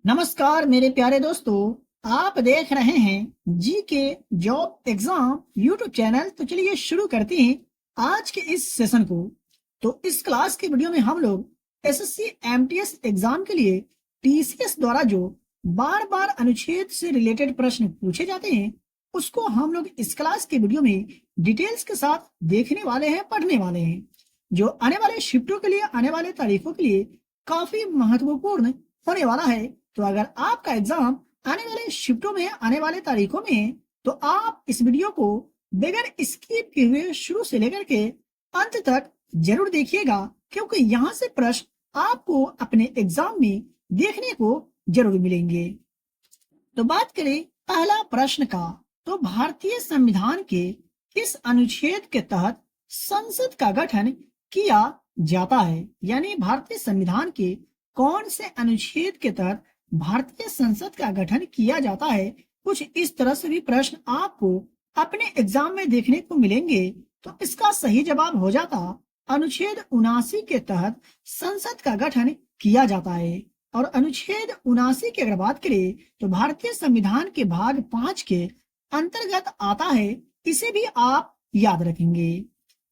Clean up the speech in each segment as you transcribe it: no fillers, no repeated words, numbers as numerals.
नमस्कार मेरे प्यारे दोस्तों। आप देख रहे हैं जी के जॉब एग्जाम यूट्यूब चैनल। तो चलिए शुरू करते हैं आज के इस सेशन को। तो इस क्लास के वीडियो में हम लोग एसएससी एमटीएस एग्जाम के लिए टीसीएस द्वारा जो बार बार अनुच्छेद से रिलेटेड प्रश्न पूछे जाते हैं उसको हम लोग इस क्लास के वीडियो में डिटेल्स के साथ देखने वाले हैं, पढ़ने वाले हैं, जो आने वाले शिफ्टों के लिए, आने वाले तारीखों के लिए काफी महत्वपूर्ण होने वाला है। तो अगर आपका एग्जाम आने वाले शिफ्टों में, आने वाले तारीखों में है, तो आप इस वीडियो को बगैर स्किप किए हुए शुरू से लेकर के अंत तक जरूर देखिएगा, क्योंकि यहाँ से प्रश्न आपको अपने एग्जाम में देखने को जरूर मिलेंगे। तो बात करें पहला प्रश्न का, तो भारतीय संविधान के किस अनुच्छेद के तहत संसद का गठन किया जाता है? यानी भारतीय संविधान के कौन से अनुच्छेद के तहत भारतीय संसद का गठन किया जाता है? कुछ इस तरह से भी प्रश्न आपको अपने एग्जाम में देखने को मिलेंगे। तो इसका सही जवाब हो जाता अनुच्छेद 79 के तहत संसद का गठन किया जाता है। और अनुच्छेद 79 की अगर बात करें तो भारतीय संविधान के भाग 5 के अंतर्गत आता है। इसे भी आप याद रखेंगे।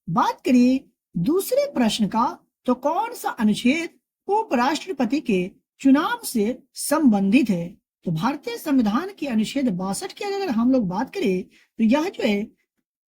बात करिए दूसरे प्रश्न का, तो कौन सा अनुच्छेद उपराष्ट्रपति के चुनाव से संबंधित है? तो भारतीय संविधान के अनुच्छेद 62 की अगर हम लोग बात करें तो यह जो है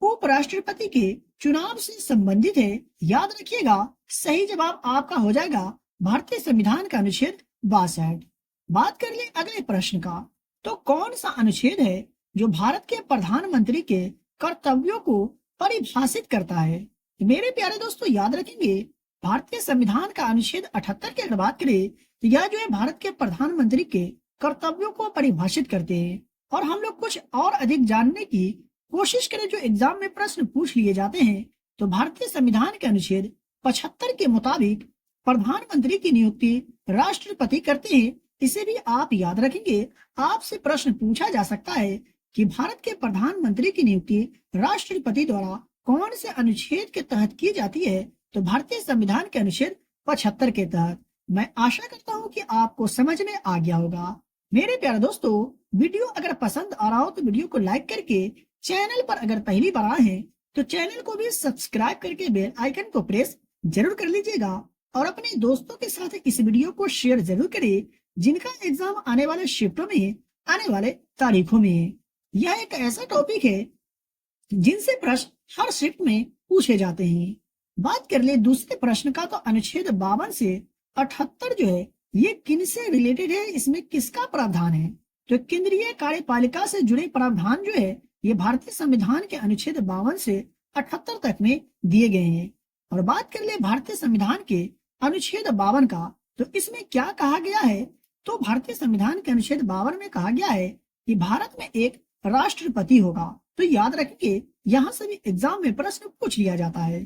उपराष्ट्रपति के चुनाव से संबंधित है। याद रखिएगा, सही जवाब आपका हो जाएगा भारतीय संविधान का अनुच्छेद 62। बात कर ले अगले प्रश्न का, तो कौन सा अनुच्छेद है जो भारत के प्रधानमंत्री के कर्तव्यों को परिभाषित करता है? तो मेरे प्यारे दोस्तों याद रखेंगे, भारतीय संविधान का अनुच्छेद 78 की अगर बात करें तो यह जो है भारत के प्रधानमंत्री के कर्तव्यों को परिभाषित करते हैं। और हम लोग कुछ और अधिक जानने की कोशिश करें जो एग्जाम में प्रश्न पूछ लिए जाते हैं, तो भारतीय संविधान के अनुच्छेद 75 के मुताबिक प्रधानमंत्री की नियुक्ति राष्ट्रपति करते हैं। इसे भी आप याद रखेंगे। आपसे प्रश्न पूछा जा सकता है कि भारत के प्रधानमंत्री की नियुक्ति राष्ट्रपति द्वारा कौन से अनुच्छेद के तहत की जाती है? तो भारतीय संविधान के अनुच्छेद 75 के तहत। मैं आशा करता हूँ कि आपको समझ में आ गया होगा। मेरे प्यारे दोस्तों, वीडियो अगर पसंद आ रहा हो तो वीडियो को लाइक करके, चैनल पर अगर पहली बार आए हैं तो चैनल को भी सब्सक्राइब करके बेल आइकन को प्रेस जरूर कर लीजिएगा। और अपने दोस्तों के साथ इस वीडियो को शेयर जरूर करें जिनका एग्जाम आने वाले शिफ्टों में, आने वाले तारीखों में है। यह एक ऐसा टॉपिक है जिनसे प्रश्न हर शिफ्ट में पूछे जाते हैं। बात कर ले दूसरे प्रश्न का, तो अनुच्छेद 52 से 78 जो है ये किन से रिलेटेड है? इसमें किसका प्रावधान है? तो केंद्रीय कार्यपालिका से जुड़े प्रावधान जो है ये भारतीय संविधान के अनुच्छेद 52 से 78 तक में दिए गए हैं। और बात कर ले भारतीय संविधान के अनुच्छेद 52 का, तो इसमें क्या कहा गया है? तो भारतीय संविधान के अनुच्छेद 52 में कहा गया है कि भारत में एक राष्ट्रपति होगा। तो याद रखेंगे, यहाँ से भी एग्जाम में प्रश्न पूछ लिया जाता है।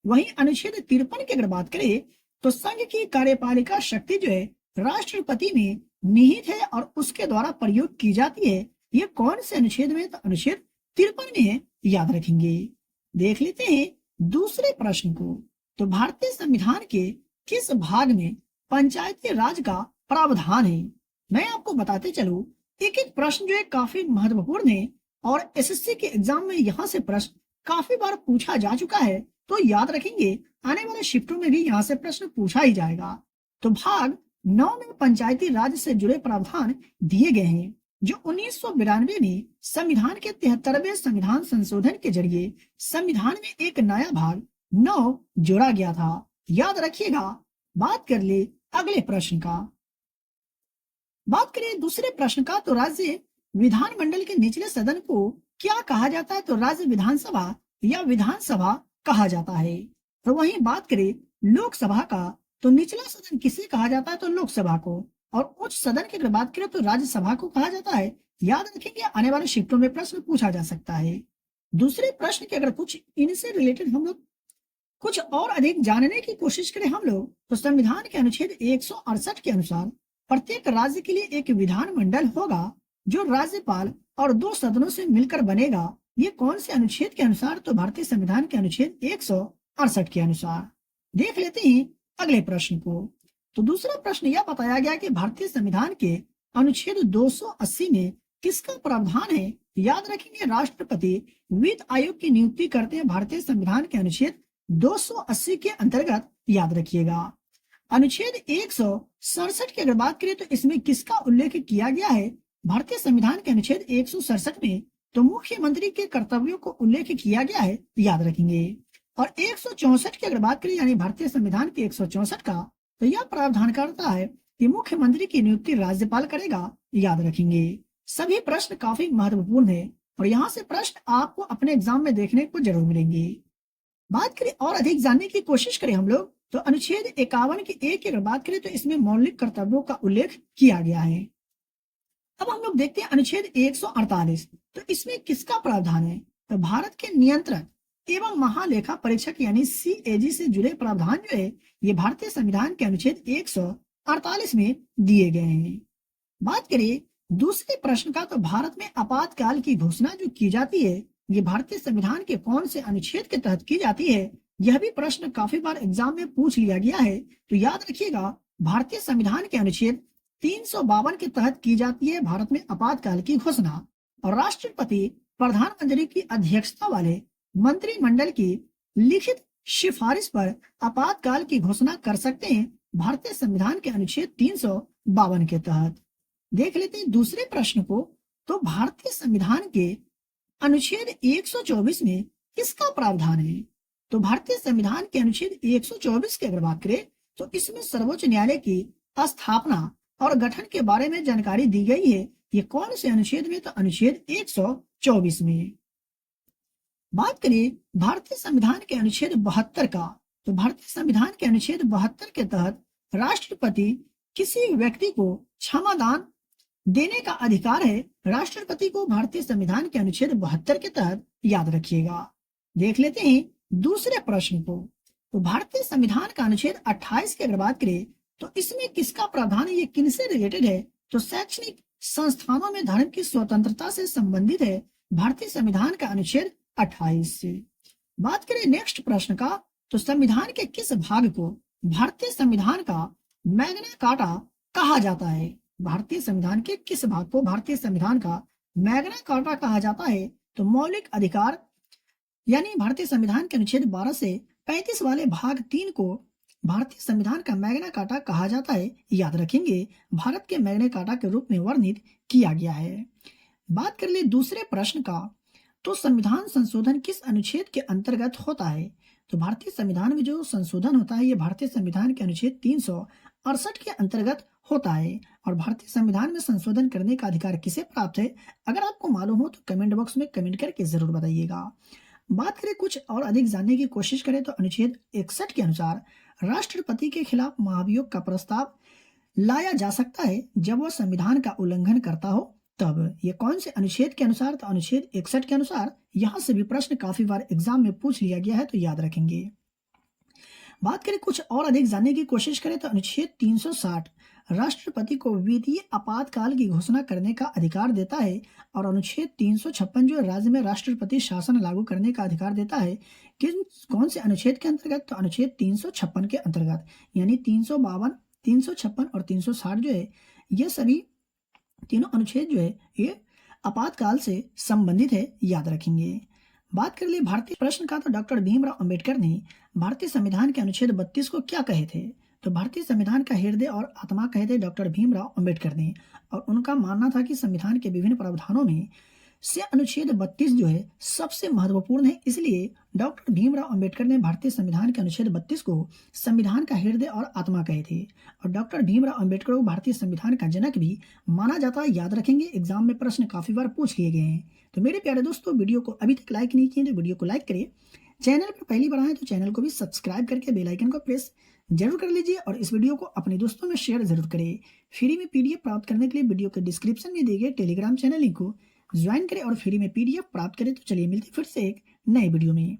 वहीं अनुच्छेद 53 की अगर बात करें तो संघ की कार्यपालिका शक्ति जो है राष्ट्रपति में निहित है और उसके द्वारा प्रयोग की जाती है। ये कौन से अनुच्छेद में? तो अनुच्छेद 53 में है। याद रखेंगे। देख लेते हैं दूसरे प्रश्न को, तो भारतीय संविधान के किस भाग में पंचायती राज का प्रावधान है? मैं आपको बताते चलूं, एक एक प्रश्न जो है काफी महत्वपूर्ण है और एसएससी के एग्जाम में यहाँ से प्रश्न काफी बार पूछा जा चुका है। तो याद रखेंगे, आने वाले शिफ्टों में भी यहाँ से प्रश्न पूछा ही जाएगा। तो भाग 9 में पंचायती राज से जुड़े प्रावधान दिए गए हैं जो 1992 में संविधान के 73वें संविधान संशोधन के जरिए संविधान में एक नया भाग 9 जोड़ा गया था। याद रखिएगा। बात कर ले अगले प्रश्न का। बात करें दूसरे प्रश्न का, तो राज्य विधानमंडल के निचले सदन को क्या कहा जाता है? तो राज्य विधानसभा या विधानसभा कहा जाता है। तो वहीं बात करें लोकसभा का, तो निचला सदन किसे कहा जाता है? तो लोकसभा को। और उच्च सदन की अगर बात करें तो राज्यसभा को कहा जाता है। याद रखेंगे, आने वाले शिफ्टों में प्रश्न पूछा जा सकता है। दूसरे प्रश्न के अगर कुछ इनसे रिलेटेड हम लोग कुछ और अधिक जानने की कोशिश करें हम लोग, तो संविधान के अनुच्छेद 168 के अनुसार प्रत्येक राज्य के लिए एक विधानमंडल होगा जो राज्यपाल और 2 सदनों से मिलकर बनेगा। ये कौन से अनुच्छेद के अनुसार? तो भारतीय संविधान के अनुच्छेद 168 के अनुसार। देख लेते हैं अगले प्रश्न को। तो दूसरा प्रश्न यह बताया गया कि भारतीय संविधान के अनुच्छेद 280 में किसका प्रावधान है? याद रखेंगे, राष्ट्रपति वित्त आयोग की नियुक्ति करते हैं भारतीय संविधान के अनुच्छेद 280 के अंतर्गत। याद रखिएगा। अनुच्छेद 167 की अगर बात करें तो इसमें किसका उल्लेख किया गया है? भारतीय संविधान के अनुच्छेद 167 में तो मुख्यमंत्री के कर्तव्यों को उल्लेख किया गया है। याद रखेंगे। और 164 की अगर बात करें यानी भारतीय संविधान के 164 का, तो यह प्रावधान करता है कि मुख्यमंत्री की नियुक्ति राज्यपाल करेगा। याद रखेंगे। सभी प्रश्न काफी महत्वपूर्ण है और यहाँ से प्रश्न आपको अपने एग्जाम में देखने को जरूर मिलेंगे। बात करें और अधिक जानने की कोशिश करें हम लोग, तो अनुच्छेद 51 की एक की अगर बात करें तो इसमें मौलिक कर्तव्यों का उल्लेख किया गया है। अब हम लोग देखते हैं अनुच्छेद 148, तो इसमें किसका प्रावधान है? तो भारत के नियंत्रक एवं महालेखा परीक्षक यानी CAG से जुड़े प्रावधान जो है ये भारतीय संविधान के अनुच्छेद 148 में दिए गए हैं। बात करें दूसरे प्रश्न का, तो भारत में आपातकाल की घोषणा जो की जाती है ये भारतीय संविधान के कौन से अनुच्छेद के तहत की जाती है? यह भी प्रश्न काफी बार एग्जाम में पूछ लिया गया है। तो याद रखिएगा, भारतीय संविधान के अनुच्छेद 352 के तहत की जाती है भारत में आपातकाल की घोषणा। और राष्ट्रपति प्रधानमंत्री की अध्यक्षता वाले मंत्रिमंडल की लिखित सिफारिश पर आपातकाल की घोषणा कर सकते हैं भारतीय संविधान के अनुच्छेद 352 के तहत। देख लेते हैं दूसरे प्रश्न को, तो भारतीय संविधान के अनुच्छेद 124 में किसका प्रावधान है? तो भारतीय संविधान के अनुच्छेद 124 की अगर बात करें तो इसमें सर्वोच्च न्यायालय की स्थापना और गठन के बारे में जानकारी दी गई है। ये कौन से अनुच्छेद में? तो अनुच्छेद 124 में। बात करें भारतीय संविधान के अनुच्छेद 72 का, तो भारतीय संविधान के अनुच्छेद 72 के तहत राष्ट्रपति किसी व्यक्ति को क्षमादान देने का अधिकार है। राष्ट्रपति को भारतीय संविधान के अनुच्छेद 72 के तहत। याद रखिएगा। देख लेते हैं दूसरे प्रश्न को, तो भारतीय संविधान का अनुच्छेद 28 की अगर बात करें तो इसमें किसका प्रावधान है? ये किनसे रिलेटेड है? तो शैक्षणिक संस्थानों में धर्म की स्वतंत्रता से संबंधित है भारतीय संविधान का अनुच्छेद 28 से। बात करें नेक्स्ट प्रश्न का, तो संविधान के किस भाग को भारतीय संविधान का मैग्ना कार्टा कहा जाता है? भारतीय संविधान के किस भाग को भारतीय संविधान का मैग्ना कार्टा कहा जाता है? तो मौलिक अधिकार यानी भारतीय संविधान के अनुच्छेद 12 से 35 वाले भाग 3 को भारतीय संविधान का मैग्ना कार्टा कहा जाता है। याद रखेंगे, भारत के मैग्ना कार्टा के रूप में वर्णित किया गया है। बात कर ले दूसरे प्रश्न का, तो संविधान संशोधन किस अनुच्छेद के अंतर्गत होता है? तो भारतीय संविधान में जो संशोधन होता है ये भारतीय संविधान के अनुच्छेद 368 के अंतर्गत होता है। और भारतीय संविधान में संशोधन करने का अधिकार किसे प्राप्त है? अगर आपको मालूम हो तो कमेंट बॉक्स में कमेंट करके जरूर बताइएगा। बात करें कुछ और अधिक जानने की कोशिश करें तो अनुच्छेद 61 के अनुसार राष्ट्रपति के खिलाफ महाभियोग का प्रस्ताव लाया जा सकता है जब वह संविधान का उल्लंघन करता हो तब। ये कौन से अनुच्छेद के अनुसार? तो अनुच्छेद 61 के अनुसार। यहाँ से भी प्रश्न काफी बार एग्जाम में पूछ लिया गया है, तो याद रखेंगे। बात करें कुछ और अधिक जानने की कोशिश करें तो अनुच्छेद 360 राष्ट्रपति को वित्तीय आपातकाल की घोषणा करने का अधिकार देता है। और अनुच्छेद 356 जो राज्य में राष्ट्रपति शासन लागू करने का अधिकार देता है किन कौन से अनुच्छेद के अंतर्गत? तो अनुच्छेद 356 के अंतर्गत। यानी 352, 356 और 360 जो है ये सभी तीनों अनुच्छेद जो है ये आपातकाल से संबंधित है। याद रखेंगे। बात कर लिए भारतीय प्रश्न का, तो डॉक्टर भीमराव अंबेडकर ने भारतीय संविधान के अनुच्छेद 32 को क्या कहे थे? तो भारतीय संविधान का हृदय और आत्मा कहे थे डॉक्टर भीमराव अंबेडकर ने। और उनका मानना था कि संविधान के विभिन्न प्रावधानों में से अनुच्छेद 32 जो है सबसे महत्वपूर्ण है। इसलिए डॉक्टर भीमराव अंबेडकर ने भारतीय संविधान के अनुच्छेद 32 को संविधान का हृदय और आत्मा कहे थे। और डॉक्टर भीमराव अंबेडकर को भारतीय संविधान का जनक भी माना जाता है। याद रखेंगे, एग्जाम में प्रश्न काफी बार पूछ लिए गए हैं। तो मेरे प्यारे दोस्तों, वीडियो को अभी तक लाइक नहीं किए तो वीडियो को लाइक करिए। चैनल पर पहली बार आए तो चैनल को भी सब्सक्राइब करके बेल आइकन को प्रेस जरूर कर लीजिए और इस वीडियो को अपने दोस्तों में शेयर जरूर करें। फ्री में PDF प्राप्त करने के लिए वीडियो के डिस्क्रिप्शन में दिए गए टेलीग्राम चैनल लिंक को ज्वाइन करें और फ्री में PDF प्राप्त करें। तो चलिए मिलते फिर से एक नए वीडियो में।